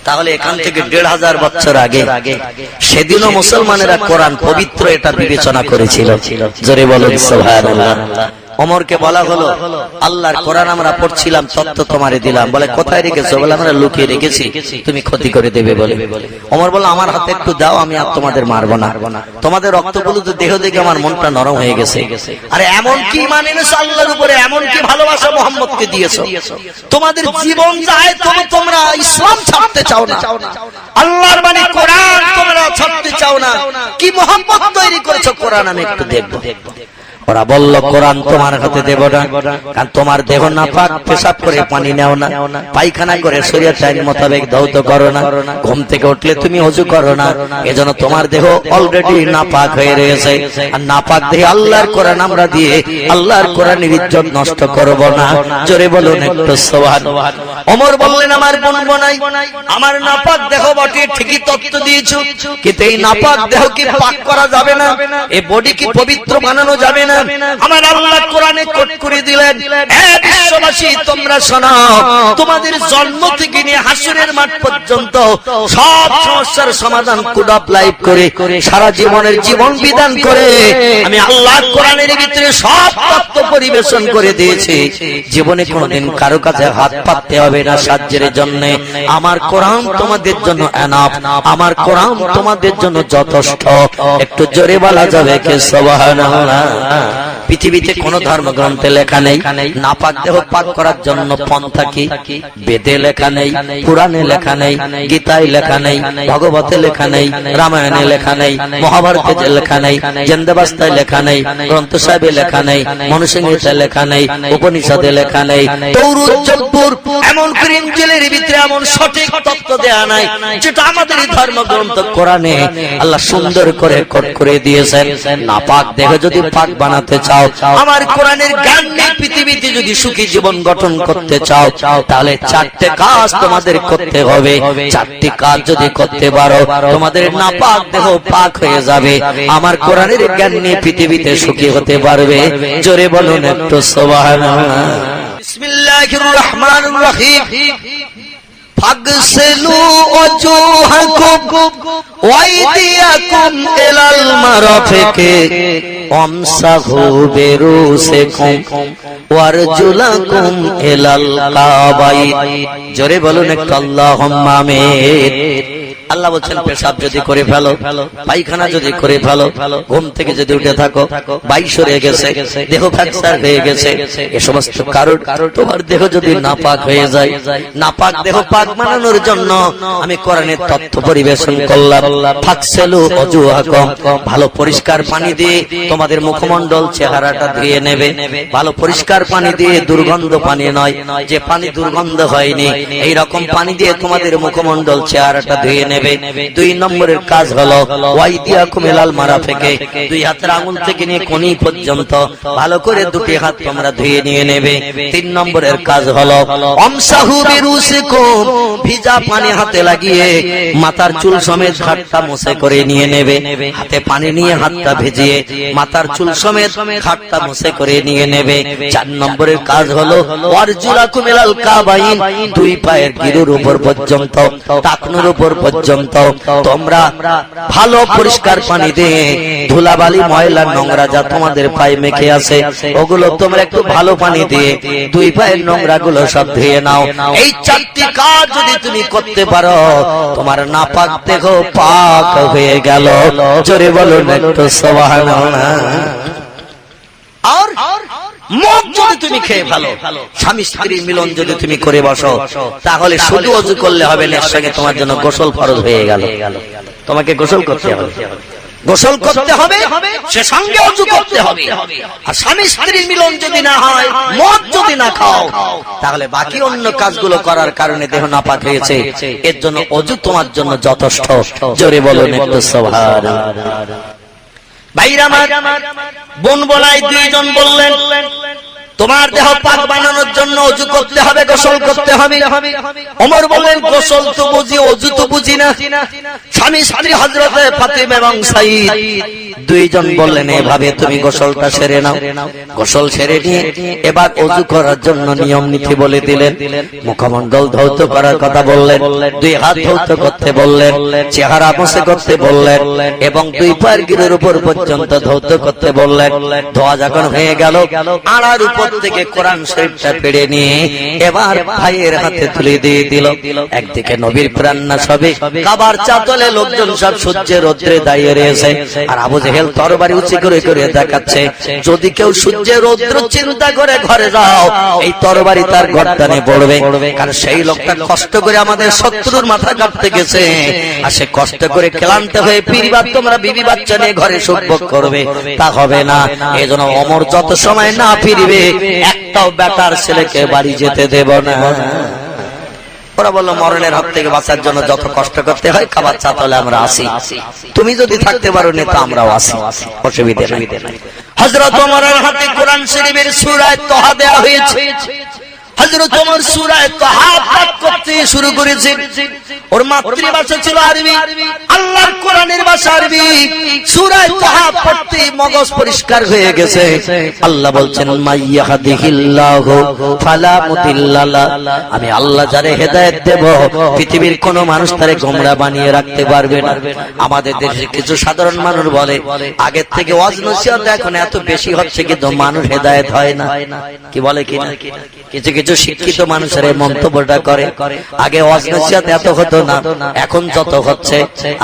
তাহলে এখান থেকে 1500 বছর আগে সেদিনও মুসলমানেরা কোরআন পবিত্র এটা বিবেচনা করেছিল। জোরে বলুন সুবহানাল্লাহ। ওমরকে বলা হলো আল্লাহর কোরআন আমরা পড়ছিলাম, তত্ত্ব তোমারে দিলাম। বলে কোথায় রেখেছো? বলে আমরা লুকিয়ে রেখেছি, তুমি ক্ষতি করে দেবে বলে। ওমর বলল আমার হাতে একটু দাও, আমি আর তোমাদের মারবো না। তোমাদের রক্তগুলো তো দেহ দেখে আমার মনটা নরম হয়ে গেছে। আরে এমন কি ইমান এনেছো আল্লাহর উপরে, এমন কি ভালোবাসা মুহাম্মদকে দিয়েছো, তোমাদের জীবন যায় তবে তোমরা ইসলাম ছাড়তে চাও না, আল্লাহর বাণী কোরআন তোমরা ছাড়তে চাও না। কি মুহাম্মদ তৈরি করেছো কোরআন আমি একটু দেখবো। ওরা বলল কোরআন তোমার হাতে দেব না, কারণ তোমার দেহ নাপাক, পেশাব করে পানি নাও না, পায়খানা করে শরীয়ত আইন মোতাবেক ধৌত করো না, ঘুম থেকে উঠলে তুমি ওযু করো না, এজন্য তোমার দেহ অলরেডি নাপাক হয়ে রয়েছে। আর নাপাক দেহে আল্লাহর কোরআন আমরা দিয়ে আল্লাহর কোরআনের ইজ্জত নষ্ট করব না। জোরে বলুন একটু সুবহান। ওমর বললেন আমার বলবো নাই, আমার নাপাক দেহ বটে ঠিকই তত্ত্ব দিয়েছো, কিন্তু এই নাপাক দেহ কি পাক করা যাবে না, এই বডি কি পবিত্র বানানো যাবে না? আমার আল্লাহ কোরআনে কোট করে দিলেন, হে বিশ্ববাসী তোমরা শোনো, তোমাদের জন্ম থেকে নিয়ে হাসরের মাঠ পর্যন্ত সব সমস্যার সমাধান কোড অফ লাইফ করে সারা জীবনের জীবন বিধান করে আমি আল্লাহ কোরআনের ভিতরে সব তত্ত্ব পরিবেশন করে দিয়েছি। জীবনে কোনোদিন কারো কাছে হাত পাততে হবে না সাহায্যের জন্য। আমার কোরআন তোমাদের জন্য এনাফ, আমার কোরআন তোমাদের জন্য যথেষ্ট। একটু জোরে বলা যাবে কে সুবহানাল্লাহ। পৃথিবীতে কোন ধর্মগ্রন্থে লেখা নেই নাপাক দেহ পাক করার জন্য পন্থা কি, বেদে লেখা নেই, পুরাণে লেখা নেই, গীতায় লেখা নেই, ভগবতে লেখা নেই, রামায়ণে লেখা নেই, মহাভারতে লেখা নেই, জেন্দাবাস্তায় লেখা নেই, গ্রন্থ সাহেবে লেখা নেই, মনুসংহিতায় লেখা নেই, উপনিষদে লেখা নেই, তৌরাত জব্বুর এমন করে ইনজিলের ভিতরে এমন সঠিক তত্ত্ব দেয়া নাই যেটা আমাদের এই ধর্মগ্রন্থ কোরআনে আল্লাহ সুন্দর করে কোট করে দিয়েছেন। নাপাক দেহ যদি পাক বানাতে চাও, আমার কোরআনের জ্ঞান নিয়ে পৃথিবীতে যদি সুখী জীবন গঠন করতে চাও, তাহলে চারটে কাজ তোমাদের করতে হবে। চারটি কাজ যদি করতে পারো তোমাদের নাপাক দেহ পাক হয়ে যাবে, আমার কোরআনের জ্ঞান নিয়ে পৃথিবীতে সুখী হতে পারবে। জোরে বলুন একটু সুবহানাল্লাহ। বিসমিল্লাহির রহমানির রহিম। ফাগসিলু ওয়াজুহাকুম ওয়াইদিয়াকুম ইলাল মারাফিকি ওয়ামসাহু বিরুসিকুম ওয়ারজুলাকুম ইলাল কাবাইন। জোরে বলুন একটু আল্লাহুম্মা আমিন। আল্লাহ বলছেন পেশাব যদি করে ফেলো, পায়খানা যদি করে ফেলো, ঘুম থেকে যদি উঠে থাকো, বাই সরে গেছে, দেহ ফ্র্যাকচার হয়ে গেছে, এ সমস্ত কারণ তোমার দেহ যদি নাপাক হয়ে যায়, নাপাক দেহ পাক বানানোর জন্য আমি কোরআনের তথ্য পরিবেশন করলাম। ফাগসিলু ওয়াজুহাকুম, ভালো পরিষ্কার পানি দিয়ে তোমাদের মুখমণ্ডল চেহারাটা ধুয়ে নেবে। ভালো পরিষ্কার পানি দিয়ে, দুর্গন্ধ পানি নয়, যে পানি দুর্গন্ধ হয়নি, এই রকম পানি দিয়ে তোমাদের মুখমণ্ডল চেহারাটা ধুয়ে নেবে। দুই নম্বরের কাজ হলো ওয়াইদিয়াকুম ইলাল মারাফিকি, দুই হাতের আঙ্গুল থেকে নিয়ে কনি পর্যন্ত ভালো করে দুটি হাত তোমরা ধুয়ে নিয়ে নেবে। তিন নম্বরের কাজ হলো আমসাহু বিরুসিকুম, ভিজা পানি হাতে লাগিয়ে মাথার চুল সমেত ঘাটটা মুছে করে নিয়ে নেবে। হাতে পানি নিয়ে হাতটা ভিজিয়ে মাথার চুল সমেত ঘাটটা মুছে করে নিয়ে নেবে। চার নম্বরের কাজ হলো ওয়ারজুলাকুম ইলাল কাবাইন, দুই পায়ের গিরুর উপর পর্যন্ত, টাকনুর উপর পর্যন্ত তোমরা ভালো পরিষ্কার পানি দিয়ে ধুলাবালি ময়লা নোংরা যা তোমাদের পায়ে মেখে আছে ওগুলো তোমরা একটু ভালো পানি দিয়ে দুই পায়ের নোংরা গুলো সব ধুয়ে নাও। এই চারটি কাজ যদি তুমি করতে পারো তোমার নাপাক দেহ পাক হয়ে গেল। জোরে বলুন একটু সুবহানাল্লাহ। আর মদ যদি তুমি খেয়ে ভালো, স্বামী স্ত্রীর মিলন যদি তুমি করে বসো, তাহলে শুধু ওযু করলে হবে না, এর সঙ্গে তোমার জন্য গোসল ফরজ হয়ে গেল। তোমাকে গোসল করতে হবে, গোসল করতে হবে, সে সঙ্গে ওযু করতে হবে। আর স্বামী স্ত্রীর মিলন যদি না হয়, মদ যদি না খাও, তাহলে বাকি অন্য কাজগুলো করার কারণে দেহ নাপাক হয়েছে, এর জন্য ওযু তোমার জন্য যথেষ্ট। জোরে বলুন একটু সুবহানাল্লাহ। ভাইরা আমার বোন বলাই দুইজন বললেন তোমার দেহ পাক বানানোর জন্য ওযু করতে হবে, গোসল করতে হবে। ওমর বললেন গোসল তো বুঝি, ওযু তো বুঝি না। স্বামী স্ত্রী হযরতে ফাতিমা এবং সাঈদ দুইজন বললেন এভাবে তুমি গোসলটা সেরে নাও। গোসল সেরে নিয়ে এবার ওযু করার জন্য নিয়ম নীতি বলে দিলেন। মুখমণ্ডল ধৌত করার কথা বললেন, দুই হাত ধৌত করতে বললেন, চেহারা মুছে করতে বললেন এবং দুই পায়ের গিরের উপর পর্যন্ত ধৌত করতে বললেন। ধোয়া যখন হয়ে গেল, আড়ার উপর থেকে কোরআন শরীফটা পেড়ে নিয়ে এবার ভাইয়ের হাতে তুলে দিয়ে দিল। একদিকে নবীর প্রাণনাশ হবে, কাবার চাতলে লোকজন সব সূর্যের রৌদ্রে দাঁড়িয়ে রয়েছে, আর আবু জেহেল তরবারি উঁচু করে করে দেখাচ্ছে যদি কেউ সূর্যের রৌদ্র চিন্তা করে ঘরে যাও, এই তরবারি তার গর্দানে পড়বে। কারণ সেই লোকটা কষ্ট করে আমাদের শত্রুর মাথা কাটতে গেছে, আর সে কষ্ট করে ক্লান্ত হয়ে ফিরবার তোমরা বিবি বাচ্চা নিয়ে ঘরে সুখভোগ করবে, তা হবে না। এজন্য ওমর যত সময় না ফিরবে একটাও বেটার ছেলেকে বাড়ি যেতে দেব না। ওরা বললো মরণের হাত থেকে বাঁচার জন্য যত কষ্ট করতে হয় কাবার চাতলে আমরা আসি, তুমি যদি থাকতে পারো না তো আমরাও আসি, অসুবিধা নাই। হযরত ওমরের হাতে কোরআন শরীফের সূরা তাহা দেয়া হয়েছে। হযরত ওমর সূরা তাহা পাঠ করতে শুরু করেছেন। ওর মাতৃভাষা ছিল আরবি, আল্লাহর কোরআনের ভাষা আরবি। সূরা তাহা পড়তে মগজ পরিষ্কার হয়ে গেছে। আল্লাহ বলছেন মাইয়াহদিহিল্লাহু ফালা মুদিল্লা লা, আমি আল্লাহ যারে হেদায়েত দেব পৃথিবীর কোন মানুষ তারে গোমরা বানিয়ে রাখতে পারবে না। আমাদের দেশে কিছু সাধারণ মানুষ বলে আগের থেকে ওয়াজ নসিহত এখন এত বেশি হচ্ছে কিন্তু মানুষ হেদায়েত হয় না, কি বলে কিনা? কিছু কিছু শিক্ষিত মানুষের এই মন্তব্যটা করে আগে ওয়াজ নসিহত এত হতো না, এখন যত হচ্ছে।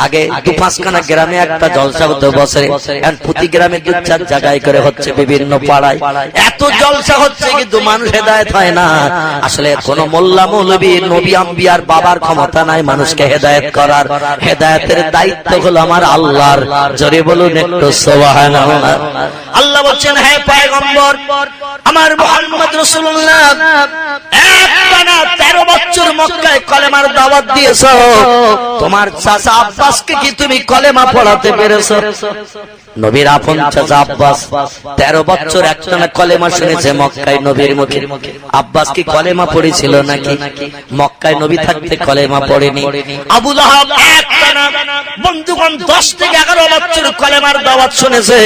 আগে 2-5খানা গ্রামে একটা জলসা হতো বছরে, এখন প্রতি গ্রামে 2-4 জায়গায় করে হচ্ছে, বিভিন্ন পাড়ায় এত জলসা হচ্ছে কিন্তু মানুষ হেদায়েত হয় না। আসলে কোন মোল্লা মৌলবী নবী আম্বিয়ার বাবার ক্ষমতা নাই মানুষকে হেদায়েত করার। হেদায়েতের দায়িত্ব হলো আমার আল্লাহর। জোরে বলুন একটু সুবহানাল্লাহ। আল্লাহ বলছেন হে পয়গম্বর আমার মুহাম্মদ রাসূলুল্লাহ, একটানা 13 বছর মক্কায় কলেমার দাওয়াত দিয়েছো, তোমার চাচা আব্বাসকে কি তুমি কলেমা পড়াতে পেরেছো? নবীর আপন চাচা আব্বাস 13 বছর একটানা কলেমা শুনেছে মক্কায় নবীর মুখে। আব্বাস কি কলেমা পড়েছিল নাকি? মক্কায় নবী থাকতে কলেমা পড়েনি। আবু লাহাব একটানা বন্ধুগণ 10 থেকে 11 বছর কলেমার দাওয়াত শুনেছে।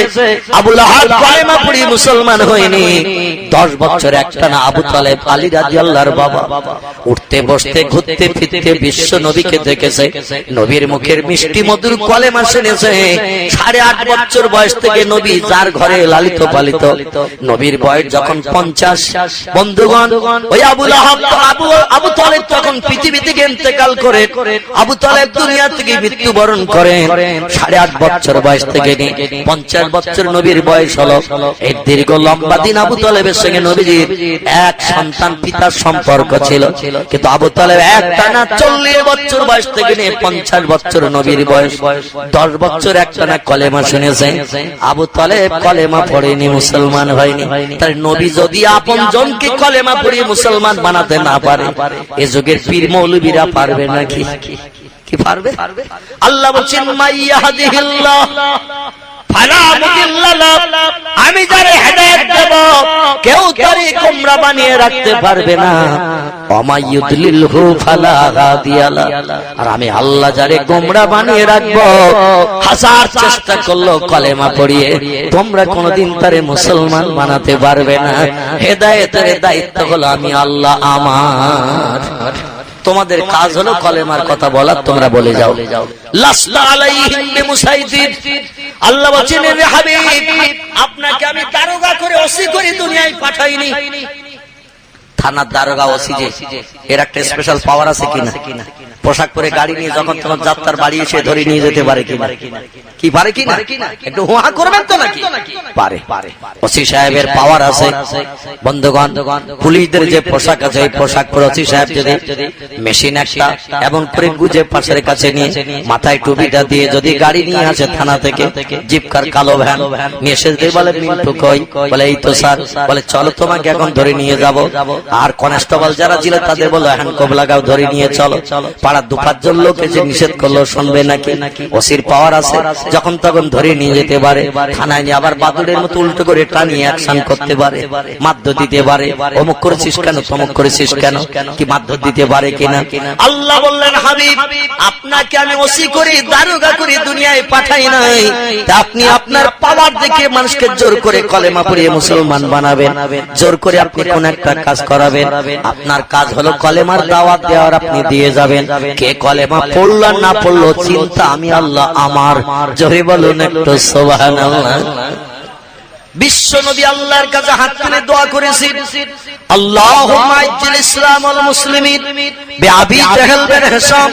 আবু লাহাব কলেমা পড়ে মুসলমান হয়নি। 10 বছর একটানা আবু তালেব আলী রাদিয়াল্লাহর বাবা উঠতে বসতে ঘুরতে ফিরতে বিশ্ব নবীকে দেখেছে, নবীর মুখের মিষ্টি মধুর কলেমা শুনেছে। 8.5 বছর বয়স থেকে নবী যার ঘরে লালিত পালিত। নবীর বয়স যখন 50, বন্ধুগণ ওই আবু লাহাব আবু তালেব তখন পৃথিবী থেকে ইন্তেকাল করে, আবু তালেব দুনিয়া থেকে মৃত্যুবরণ করেন। 8.5 বছর বয়স থেকে 50 বছর নবীর বয়স হলো। এই দীর্ঘ লম্বা দিন আবু তালেবের সঙ্গে নবীজির এক সন্তান পিতার সম্পর্ক ছিল, কিন্তু আবু তালেব একটানা 40 বছর বয়স থেকে 50 বছর নবীর বয়স। 10 বছর একটানা কলেমা শুনেছেন। আবু তালেব কলেমা পড়েনি, মুসলমান হয়নি। তাই নবী যদি আপন জনকে কলেমা পড়িয়ে মুসলমান বানাতে না পারে, এ যুগের পীর মৌলবীরা পারবে নাকি? কি পারবে? আল্লাহ বলছেন মাইয়াহদিহিল্লাহ ফালা মুদিল্লা লা, আমি যারে হেদায়েত দেব কেউ তারে গোমরা বানিয়ে রাখতে পারবে না। ওমাইয়ুদলিলহু ফালা হাদিয়া লা, আর আমি আল্লাহ যারে গোমরা বানিয়ে রাখব হাজার চেষ্টা করলো কলেমা পড়িয়ে তোমরা কোনদিন তারে মুসলমান বানাতে পারবে না। হেদায়েতের দায়িত্ব হলো আমি আল্লাহ আমার। তোমাদের কাজ হলো কলেমার কথা বলা, তোমরা বলে যাও। লাস্তা আলাইহিম বিমুসাইতির, আল্লাহ বলেন হে হাবিব আপনাকে আমি দারোগা করে ওসি করে দুনিয়ায় পাঠাইনি। থানার দারোগা ওসি যে এর একটা স্পেশাল পাওয়ার আছে কিনা? পোশাক পরে গাড়ি নিয়ে যখন তখন যাত্রার বাড়ি এসে ধরে নিয়ে যেতে পারে কিনা? কি পারে কিনা? একটু হুয়া করবেন তো নাকি? পারে। ওসি সাহেবের পাওয়ার আছে। বন্ধুগণ পুলিশদের যে পোশাক আছে এই পোশাক পরে ওসি সাহেব যদি মেশিন একটা এবং করে গুজে পাশের কাছে নিয়ে মাথায় টুপিটা দিয়ে যদি গাড়ি নিয়ে আসে থানা থেকে, জিপকার কালো ভ্যান নিয়ে এসে বলে মিন্টু কই? বলে এই তো স্যার। বলে চলো তোমাকে এখন ধরে নিয়ে যাব। আর কনস্টেবল যারা ছিল তাদের বললো হ্যান্ডকপ লাগাও, ধরে নিয়ে চলো। পাড়ার 2-5 লোক এসে নিষেধ করলো, শুনবে নাকি? ওসির পাওয়ার আছে, যখন তখন ধরে নিয়ে যেতে পারে, থানায় নিয়ে আবার বাদুড়ের মতো উল্টো করে টানিয়ে অ্যাকশন করতে পারে, মারধর দিতে পারে। অমুক করেছিস কেন, তমুক করেছিস কেন, কি মারধর দিতে পারে কিনা? আল্লাহ বললেন, হাবিব আপনাকে আমি ওসি করি, দারোগা করি, দুনিয়ায় পাঠাই নাই। তা আপনি আপনার পাওয়ার দেখে মানুষকে জোর করে কলেমা পড়িয়ে মুসলমান বানাবেন, জোর করে আপনি কোন একটা কাজ করাবেন। আপনার কাজ হলো কলেমার দাওয়াত দেওয়ার, আপনি দিয়ে যাবেন। কে কলেমা পড়লো না পড়লো চিন্তা আমি আল্লাহ আমার। জোরে বলুন একটু সুবহানাল্লাহ। বিশ্ব নবী আল্লাহর কাছে হাত তুলে দোয়া করেছেন, আল্লাহুম্মা আইজ্জিল ইসলাম ওয়াল মুসলিমিন বিআবি জাহল বিন হিশাম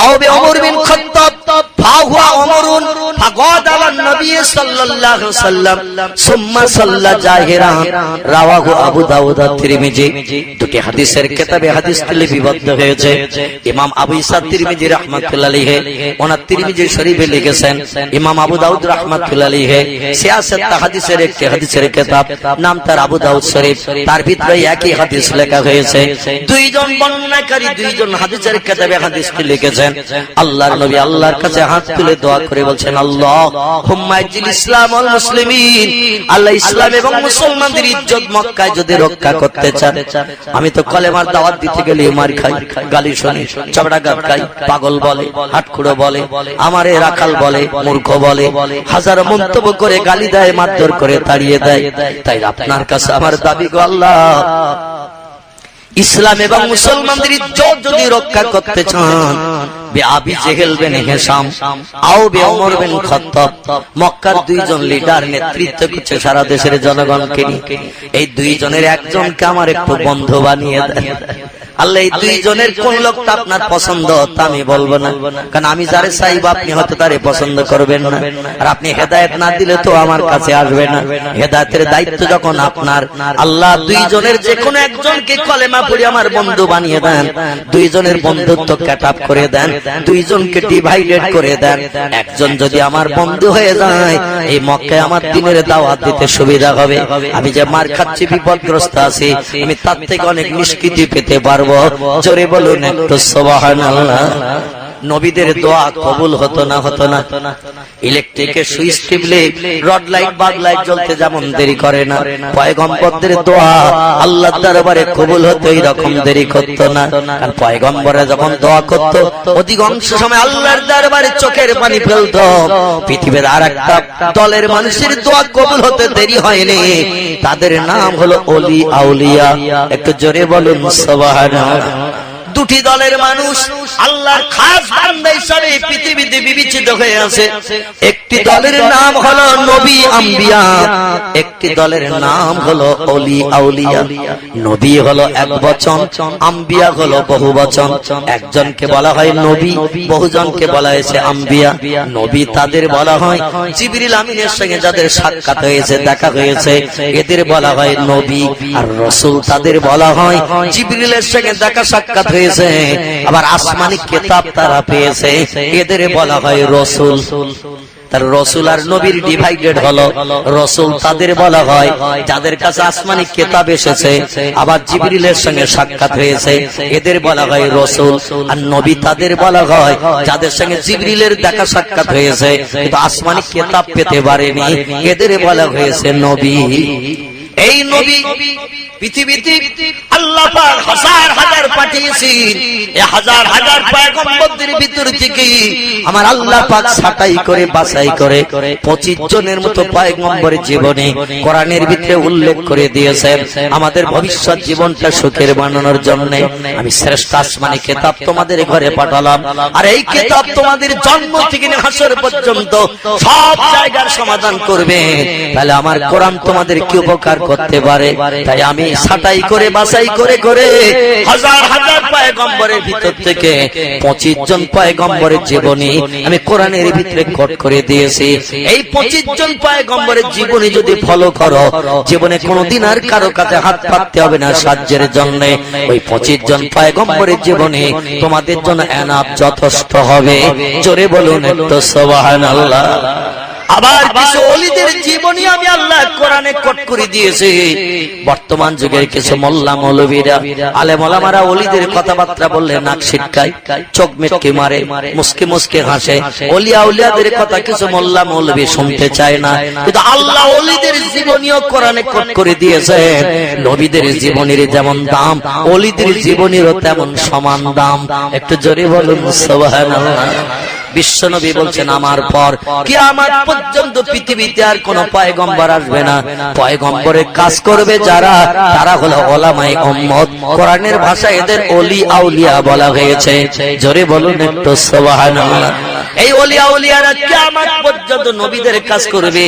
আও বিউমর বিন খাত্তাব ফাহুয়া উমরুন ফাগাদ আলান নবী সাল্লাল্লাহু আলাইহি ওয়াসাল্লাম সুম্মা সাল্লা জাহিরান। রাওয়াহু আবু দাউদ আর তিরমিজি। দুটি হাদিসের কিতাবে হাদিস লিপিবদ্ধ হয়েছে। ইমাম আবু ইসা তিরমিজি রাহমাতুল্লাহ আলাইহি ওনার তিরমিজি শরীফে লিখেছেন, ইমাম আবু দাউদ রাহমাতুল্লাহ আলাইহি সিয়াসাত হাদিসের একটি হাদিসের কিতাব, নাম তার আবু দাউদ শরীফ, তার ভিতরে একই হাদিস লেখা হয়েছে। দুইজন বর্ণনাকারী দুইজন হাদিসের কিতাবে হাদিসটি লিখেছেন। আল্লাহর নবী আল্লাহর কাছে হাত তুলে দোয়া করে বলছেন, আল্লাহুম্মা আইজিল ইসলাম ওয়াল মুসলিমিন, আল্লাহ ইসলাম এবং মুসলমানদের ইজ্জত মক্কায় যদি রক্ষা করতে চান। আমি তো কলেমার দাওয়াত দিতে গেলে মার খাই, গালি শুনি, চবড়াঘাত খাই, পাগল বলে, হাটখুড়ো বলে, আমারে রাখাল বলে, মূর্খ বলে, হাজার মন্তব্য করে গালি দেয়, মারধর করে তাড়িয়ে দেয়। তাই আপনার কাছে আমার দাবি গো আল্লাহ, ইসলাম এবং মুসলমানদের ইজ্জত যদি রক্ষা করতে চান, বিআবি জাহল বিন হিশাম আও বিউমর বিন খাত্তাব, মক্কার দুইজন লিডার নেতৃত্ব করছে সারা দেশের জনগণকে নিয়ে। এই দুইজনের একজনকে আমার একটু বন্ধু বানিয়ে দেন। আল্লাহ এই দুইজনের কোন লোকটা আপনার পছন্দ তা আমি বলবো না, কারণ আমি যারে চাইব আপনি হয়তো তারে পছন্দ করবেন না, আর আপনি হেদায়েত না দিলে তো আমার কাছে আসবে না। হেদায়েতের দায়িত্ব যখন আপনার, আল্লাহ দুইজনের যে কোনো একজনকে কলেমা পড়ে আমার বন্ধু বানিয়ে দেন, দুইজনের বন্ধুত্ব কাটাপ করে দেন, দুইজনকে ডিভাইডেড করে দেন। একজন যদি আমার বন্ধু হয়ে যায়, এই মক্কায় আমার দিনের দাওয়াত দিতে সুবিধা হবে। আমি যে মার খাচ্ছি, বিপদগ্রস্ত আছি, আমি তার থেকে অনেক নিষ্কৃতি পেতে পারবো। জোরে বলুন একটু সুবহানাল্লাহ। নবীদের দোয়া কবুল হতো না হতো না। ইলেকট্রিকের সুইচ টিপলে রড লাইট বাগ লাইট জ্বলতে যেমন দেরি করে না, পয়গম্বরদের দোয়া আল্লাহর দরবারে কবুল হতে এরকম দেরি করত না। কারণ পয়গম্বররা যখন দোয়া করত, অধিকাংশ সময় আল্লাহর দরবারে চোখের পানি ফেলত। পৃথিবীর আরেকটা দলের মানুষের দোয়া কবুল হতে দেরি হয়নি, তাদের নাম হলো ওলি আউলিয়া। একটু জোরে বলুন সুবহানাল্লাহ। দুটি দলের মানুষ আল্লাহর খাস বান্দা হিসেবে পৃথিবীতে বিবেচিত হয়ে আছে। একটি দলের নাম হলো নবী আম্বিয়া, একটি দলের নাম হলো ওলি আউলিয়া। নবী হলো এক বচন, আম্বিয়া হলো বহু বচন। একজনকে বলা হয় নবী, বহুজনকে বলা হয়েছে আম্বিয়া। নবী তাদের বলা হয় জিবরিল আমিনের সঙ্গে যাদের সাক্ষাৎ হয়েছে, দেখা হয়েছে, এদের বলা হয় নবী। আর রাসূল তাদের বলা হয় জিবরিলের সঙ্গে দেখা সাক্ষাৎ হয়েছে, আবার আসমানি কিতাব তারা পেয়েছে, এদের বলা হয় রাসূল। তার রাসূল আর নবীর ডিভাইডেড হলো। রাসূল তাদের বলা হয় যাদের কাছে আসমানি কিতাব এসেছে, আবার জিবরিলের সঙ্গে সাক্ষাৎ হয়েছে, এদের বলা হয় রাসূল। আর নবী তাদের বলা হয় যাদের সঙ্গে জিবরিলের দেখা সাক্ষাৎ হয়েছে কিন্তু আসমানি কিতাব পেতে পারেনি, এদের বলা হয়েছে নবী। এই নবী পৃথিবীতে আল্লাহ পাক হাজার হাজার পাঠিয়েছেন। এই হাজার হাজার পয়গম্বরদের ভিতর থেকে আমার আল্লাহ পাক ছাঁটাই করে বাছাই করে 25 জনের মতো পয়গম্বরের জীবনে কোরআনের ভিতরে উল্লেখ করে দিয়েছেন আমাদের ভবিষ্যৎ জীবনটা সুখের বানানোর জন্য। আমি শ্রেষ্ঠ আসমানি কিতাব তোমাদের ঘরে পাঠালাম, আর এই কিতাব তোমাদের জন্ম থেকে হাসর পর্যন্ত সব জায়গার সমাধান করবে। তাহলে আমার কোরআন তোমাদের কি উপকার করতে পারে? তাই আমি ছাঁটাই করে বাছাই করে করে হাজার হাজার পয়গম্বরের ভিতর থেকে 25 জন পয়গম্বরের জীবনী আমি কোরআনের ভিতরে কোট করে দিয়েছি। এই 25 জন পয়গম্বরের জীবনী যদি ফলো করো, জীবনে কোনোদিন আর কারো কাছে হাত পাততে হবে না সাহায্যের জন্য। ওই 25 জন পয়গম্বরের জীবনী তোমাদের জন্য এনাফ, যথেষ্ট হবে। জোরে বলুন একটু সুবহানাল্লাহ। আবার কিছু ওলিদের জীবনী আমি আল্লাহ কোরআনে কোট করে দিয়েছি। বর্তমান যুগের কিছু মোল্লা মৌলবীরা আলেম ওলামারা ওলিদের কথাবার্তা বললে নাক ছিটকায়, চোখ মেটকে মারে, মুস্কি মুস্কি হাসে। ওলিয়া উলিয়াদের কথা কিছু মোল্লা মৌলবী শুনতে চায় না, কিন্তু আল্লাহ ওলিদের জীবনীও কোরআনে কোট করে দিয়েছে। নবীদের জীবনের যেমন দাম, ওলিদের জীবনেরও তেমন সমান দাম। একটু জোরে বলুন সুবহানাল্লাহ। বিশ্বনবী বলছেন আমার পর কিয়ামত পর্যন্ত পৃথিবীতে আর কোন পয়গম্বর আসবে না। পয়গম্বরের কাজ করবে যারা, তারা হলো ওলামায়ে উম্মত। কোরআনের ভাষায় এদের ওলি আউলিয়া বলা হয়েছে। জোরে বলুন একটু সুবহানাল্লাহ। এই ওলি আউলিয়ারা কিয়ামত পর্যন্ত নবীদের কাজ করবে।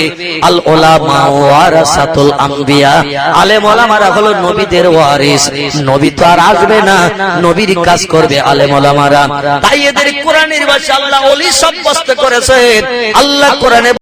আল উলামা ওয়ারাসাতুল আম্বিয়া, আলেম ওলামারা হলো নবীদের ওয়ারিস। নবী তো আর আসবে না, নবীর কাজ করবে আলেম ওলামারা। তাই এদের কোরআনের ভাষায় আল্লাহ ওলি সাব্যস্ত করেছেন। আল্লাহ কোরআনে